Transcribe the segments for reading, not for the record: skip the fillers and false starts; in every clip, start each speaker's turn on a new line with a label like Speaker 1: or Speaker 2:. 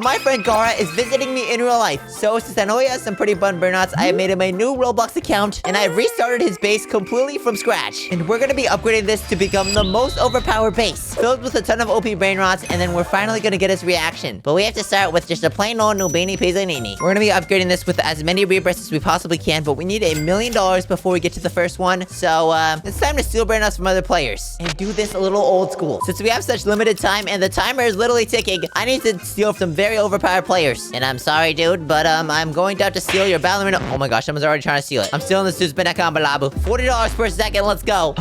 Speaker 1: My friend Gara is visiting me in real life. So, since I know he has some pretty fun burnouts, I have made him a new Roblox account, and I've restarted his base completely from scratch. And we're gonna be upgrading this to become the most overpowered base, filled with a ton of OP Brainrots, and then we're finally gonna get his reaction. But we have to start with just a plain old Nubini Pizzanini. We're gonna be upgrading this with as many rebirths as we possibly can, but we need $1 million before we get to the first one. So, it's time to steal Brainrots from other players, and do this a little old school. Since we have such limited time, and the timer is literally ticking, I need to steal from very overpowered players. And I'm sorry, dude, but I'm going to have to steal your ballerina. Oh my gosh, someone's already trying to steal it. I'm stealing this dude's Benekambalabu. $40 per second, let's go.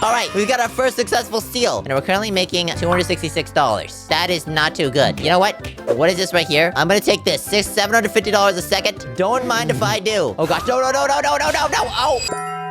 Speaker 1: Alright, we've got our first successful steal, and we're currently making $266. That is not too good. You know what? What is this right here? I'm gonna take this. $750 a second. Don't mind if I do. Oh gosh, no. Oh!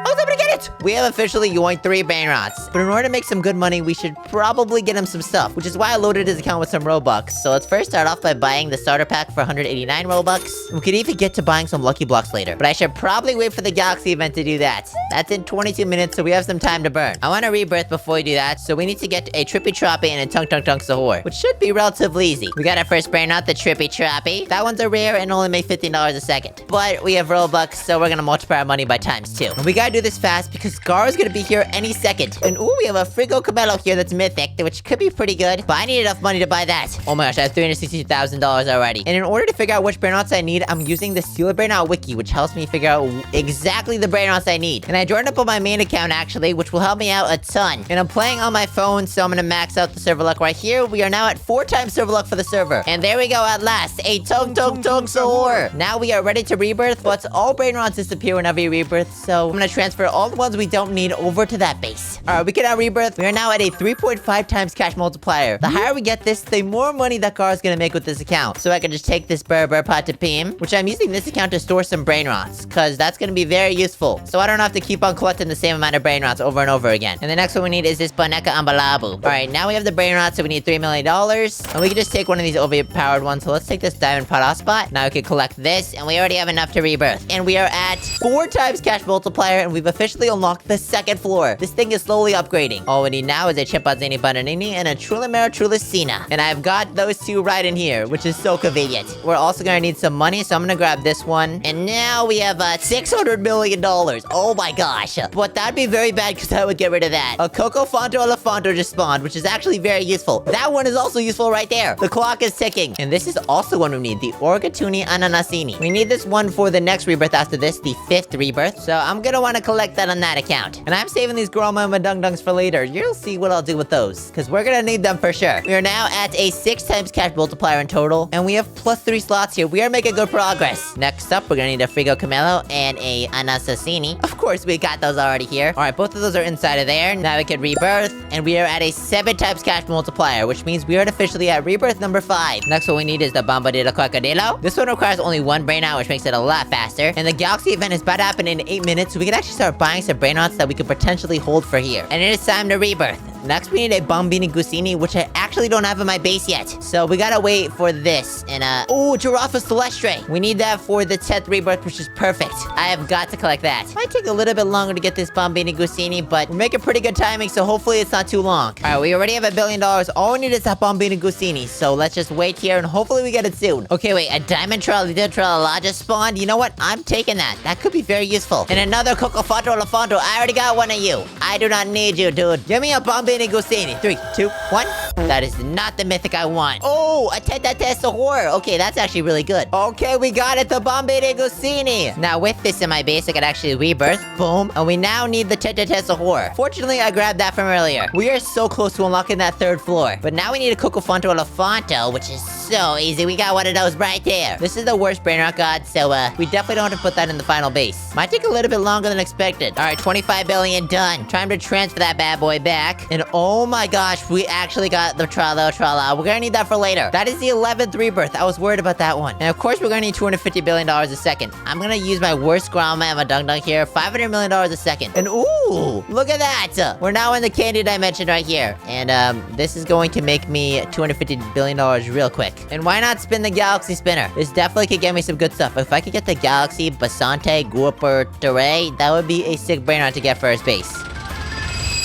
Speaker 1: I was able to get it! We have officially yoinked 3 Brainrots. But in order to make some good money, we should probably get him some stuff, which is why I loaded his account with some Robux. So let's first start off by buying the starter pack for 189 Robux. We could even get to buying some Lucky Blocks later. But I should probably wait for the Galaxy event to do that. That's in 22 minutes, so we have some time to burn. I want a rebirth before we do that, so we need to get a Trippy Troppy and a Tunk Tunk Tunk Sahur, which should be relatively easy. We got our first Brainrot, the Trippy Troppy. That one's a rare and only make $15 a second. But we have Robux, so we're gonna multiply our money by ×2. And we gotta do this fast because Gara's gonna be here any second. And ooh, we have a Frigo Camelo here that's mythic, which could be pretty good, but I need enough money to buy that. Oh my gosh, I have $362,000 already. And in order to figure out which Brainrots I need, I'm using the Stealer Brainrot wiki, which helps me figure out exactly the Brainrots I need. And I joined up on my main account actually, which will help me out a ton. And I'm playing on my phone, so I'm gonna max out the server luck right here. We are now at 4 times server luck for the server. And there we go at last, a Tunk Tunk Tunk Sahur. Now we are ready to rebirth, but all Brainrots disappear whenever you rebirth, so I'm gonna transfer all the ones we don't need over to that base. Alright, we can now rebirth. We are now at a 3.5 times cash multiplier. The higher we get this, the more money that Gara's gonna make with this account. So I can just take this Burr Pot to Pim, which I'm using this account to store some Brainrots, cause that's gonna be very useful. So I don't have to keep on collecting the same amount of Brainrots over and over again. And the next one we need is this Benekambalabu. Alright, now we have the Brainrots, so we need $3 million. And we can just take one of these overpowered ones. So let's take this Diamond Pot spot. Now we can collect this, and we already have enough to rebirth. And we are at 4 times cash multiplier, and we've officially unlocked the second floor. This thing is slowly upgrading. All we need now is a Chimpanzini Bananini and a Trulimera Trulicina. And I've got those 2 right in here, which is so convenient. We're also gonna need some money, so I'm gonna grab this one. And now we have $600 million. Oh my gosh. But that'd be very bad because I would get rid of that. A Coco Fonto Elefanto just spawned, which is actually very useful. That one is also useful right there. The clock is ticking. And this is also one we need, the Orgatuni Ananasini. We need this one for the next rebirth after this, the 5th rebirth. So I'm gonna want to collect that on that account. And I'm saving these Groma and Dung Dungs for later. You'll see what I'll do with those, because we're gonna need them for sure. We are now at a 6 times cash multiplier in total, and we have +3 slots here. We are making good progress. Next up, we're gonna need a Frigo Camelo and a Anasassini. Of course, we got those already here. Alright, both of those are inside of there. Now we can rebirth, and we are at a 7 times cash multiplier, which means we are officially at rebirth number 5. Next one we need is the Bombadillo Crocodilo. This one requires only 1 Brainout, which makes it a lot faster. And the Galaxy event is about to happen in 8 minutes, so we can actually start buying some Brainouts that we could potentially hold for here. And it is time to rebirth. Next, we need a Bombini Gusini, which I actually don't have in my base yet. So we gotta wait for this. And, oh, Giraffa Celestre. We need that for the 10th rebirth, which is perfect. I have got to collect that. Might take a little bit longer to get this Bombini Gusini, but we're making pretty good timing, so hopefully it's not too long. Alright, we already have $1 billion. All we need is that Bombini Gusini, so let's just wait here, and hopefully we get it soon. Okay, wait, a Diamond Tralita Tralala just spawned. You know what? I'm taking that. That could be very useful. And another Cocofato Elefanto. I already got one of you. I do not need you, dude. Give me a Bombini Gusini. 3, 2, 1. That is not the mythic I want. Oh, a Teta Sahur. Okay, that's actually really good. Okay, we got it, the Bombini Gusini. Now, with this in my base, I could actually rebirth. Boom. And we now need the Teta Sahur. Fortunately, I grabbed that from earlier. We are so close to unlocking that 3rd floor. But now we need a Cocofonto Elefanto, which is so easy. We got one of those right there. This is the worst Brainrot god, so we definitely don't have to put that in the final base. Might take a little bit longer than expected. Alright, 25 billion done. Time to transfer that bad boy back. And oh my gosh, we actually got the Trala. We're gonna need that for later. That is the 11th rebirth. I was worried about that one. And of course, we're gonna need $250 billion a second. I'm gonna use my worst Grandma and my Dung Dung here. $500 million a second. And ooh, look at that. We're now in the candy dimension right here. And this is going to make me $250 billion real quick. And why not spin the Galaxy Spinner? This definitely could get me some good stuff. If I could get the Galaxy Basante Guaper Tere, that would be a sick Brainrot to get first base.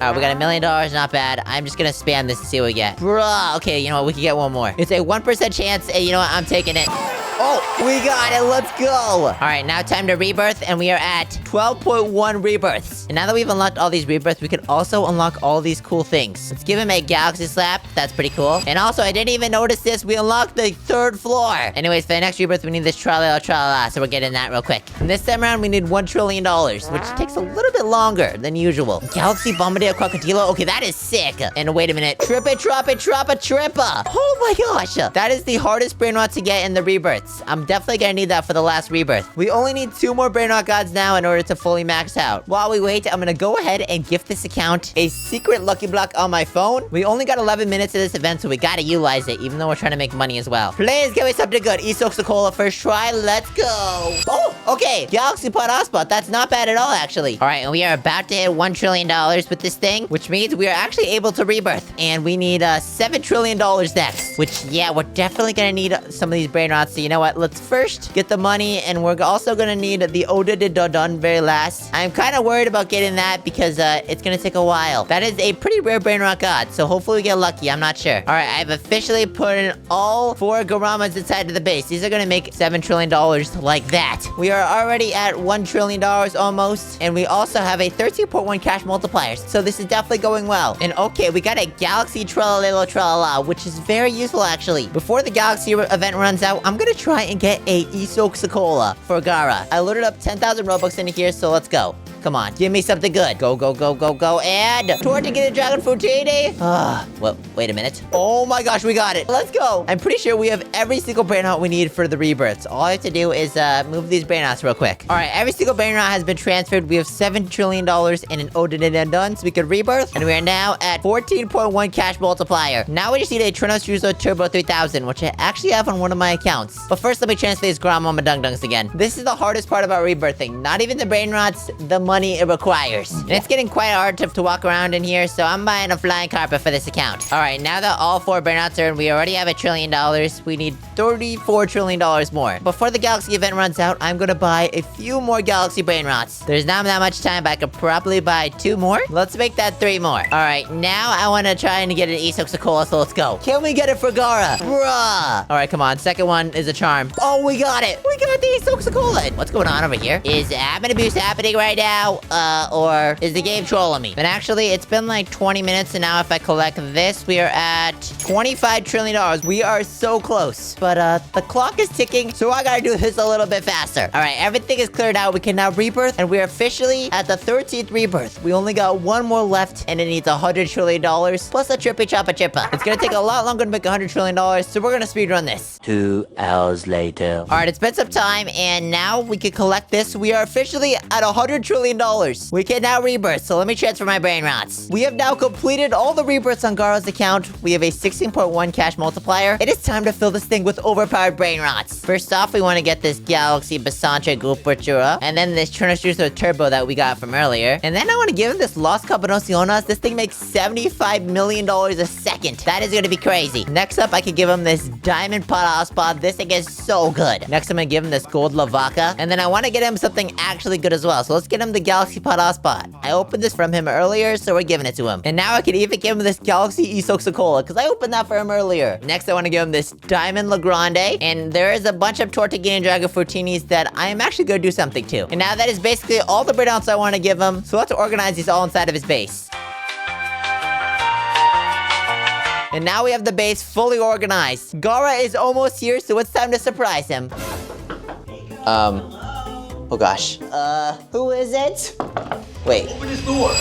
Speaker 1: Alright, we got $1 million, not bad. I'm just gonna spam this to see what we get. Bruh, okay, you know what, we can get one more. It's a 1% chance, and you know what, I'm taking it. Oh, we got it, let's go! Alright, now time to rebirth, and we are at 12.1 rebirths. And now that we've unlocked all these rebirths, we can also unlock all these cool things. Let's give him a galaxy slap, that's pretty cool. And also, I didn't even notice this, we unlocked the 3rd floor. Anyways, for the next rebirth, we need this tra-la-la, so we're getting that real quick. And this time around, we need $1 trillion, which takes a little bit longer than usual. Galaxy Bombardier Crocodilo, okay, that is sick. And wait a minute, Trippa. Oh my gosh, that is the hardest Brainrot to get in the rebirths. I'm definitely gonna need that for the last rebirth. We only need 2 more Brainrot gods now in order to fully max out. While we wait, I'm gonna go ahead and gift this account a secret lucky block on my phone. We only got 11 minutes of this event, so we gotta utilize it, even though we're trying to make money as well. Please give me something good. Isoxacola first try, let's go. Oh, okay, Galaxy Pod Hotspot, that's not bad at all, actually. All right, and we are about to hit $1 trillion with this thing, which means we are actually able to rebirth. And we need $7 trillion next, which, yeah, we're definitely gonna need some of these Brainrots, so you know what? Let's first get the money, and we're also gonna need the Oda de Dodon very last. I'm kind of worried about getting that because it's gonna take a while. That is a pretty rare Brainrot god, so hopefully we get lucky. I'm not sure. All right, I've officially put in all 4 Garamas inside of the base. These are gonna make $7 trillion like that. We are already at $1 trillion almost, and we also have a 13.1 cash multipliers, so this is definitely going well. And okay, we got a Galaxy Tralala, which is very useful actually. Before the Galaxy event runs out, I'm gonna try and get a Isoxacola for Gara. I loaded up 10,000 Robux into here, so let's go. Come on, give me something good. Go, and Tortigated Dragon Fruitini. Well, wait a minute. Oh my gosh, we got it. Let's go. I'm pretty sure we have every single Brainrot we need for the rebirths. All I have to do is move these Brainrots real quick. All right, every single Brainrot has been transferred. We have $7 trillion in an Odin done, so we could rebirth. And we are now at 14.1 cash multiplier. Now we just need a Trinos Uso Turbo 3000, which I actually have on one of my accounts. But first, let me transfer these Grandmama Dung Dungs again. This is the hardest part about rebirthing. Not even the Brainrots, the money it requires. And it's getting quite hard to walk around in here, so I'm buying a flying carpet for this account. All right, now that all 4 Brainrots are in, we already have $1 trillion. We need $34 trillion more. Before the Galaxy event runs out, I'm gonna buy a few more Galaxy Brainrots. There's not that much time, but I could probably buy 2 more. Let's make that 3 more. All right, now I want to try and get an Isoxacola, so let's go. Can we get it for Gara? Bruh. All right, come on. Second one is a charm. Oh, we got it. We got the Isoxacola. What's going on over here? Is admin abuse happening right now? Or is the game trolling me? But actually, it's been like 20 minutes, and now if I collect this, we are at $25 trillion. We are so close. But, the clock is ticking, so I gotta do this a little bit faster. All right, everything is cleared out. We can now rebirth, and we are officially at the 13th rebirth. We only got 1 more left, and it needs $100 trillion, plus a Trippy Choppa Chippa. It's gonna take a lot longer to make $100 trillion, so we're gonna speedrun this. 2 hours later. All right, it's been some time, and now we can collect this. We are officially at $100 trillion. We can now rebirth, so let me transfer my Brainrots. We have now completed all the rebirths on Gara's account. We have a 16.1 cash multiplier. It is time to fill this thing with overpowered Brainrots. First off, we want to get this Galaxy Basantre Gulpertura, and then this Churnostrucer Turbo that we got from earlier. And then I want to give him this Las Cabanosciones. This thing makes $75 million a second. That is going to be crazy. Next up, I could give him this Diamond Pod. This thing is so good. Next, I'm going to give him this Gold Lavaca, and then I want to get him something actually good as well. So let's get him the Galaxy Pod. I opened this from him earlier, so we're giving it to him. And now I can even give him this Galaxy Isoxacola, because I opened that for him earlier. Next, I want to give him this Diamond Legrande, and there is a bunch of Tortigated Dragon Fruitinis that I am actually going to do something to. And now that is basically all the Brainrots I want to give him, so let's organize these all inside of his base. And now we have the base fully organized. Gara is almost here, so it's time to surprise him. Oh gosh. Who is it? Wait.
Speaker 2: Open this door.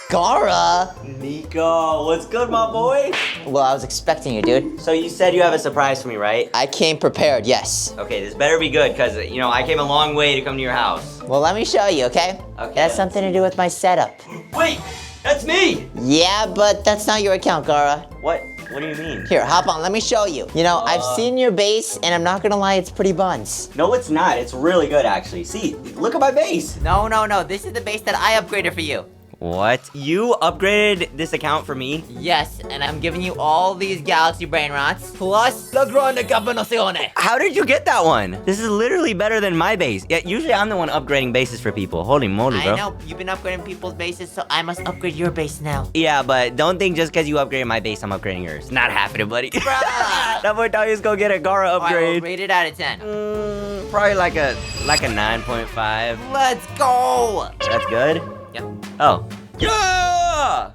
Speaker 1: Gara?
Speaker 2: Nico, what's good, my boy?
Speaker 1: Well, I was expecting you, dude.
Speaker 2: So you said you have a surprise for me, right?
Speaker 1: I came prepared, yes.
Speaker 2: Okay, this better be good, because, you know, I came a long way to come to your house.
Speaker 1: Well, let me show you, okay?
Speaker 2: Okay.
Speaker 1: It has something to do with my setup.
Speaker 2: Wait, that's me!
Speaker 1: Yeah, but that's not your account, Gara.
Speaker 2: What? What do you mean?
Speaker 1: Here, hop on, let me show you. You know, I've seen your base, and I'm not gonna lie, it's pretty buns.
Speaker 2: No, it's not. It's really good, actually. See, look at my base.
Speaker 1: No, this is the base that I upgraded for you.
Speaker 2: What? You upgraded this account for me?
Speaker 1: Yes, and I'm giving you all these galaxy brain rots, plus la grande combinazione.
Speaker 2: How did you get that one? This is literally better than my base. Yeah, usually I'm the one upgrading bases for people. Holy moly, bro.
Speaker 1: I know, you've been upgrading people's bases, so I must upgrade your base now.
Speaker 2: Yeah, but don't think just because you upgraded my base, I'm upgrading yours. Not happening, buddy.
Speaker 1: Bruh.
Speaker 2: That boy thought he was gonna get a Gara
Speaker 1: Alright,
Speaker 2: upgrade.
Speaker 1: well, rate it out of 10.
Speaker 2: Probably like a 9.5.
Speaker 1: Let's go!
Speaker 2: That's good?
Speaker 1: Yep.
Speaker 2: Oh. Yeah!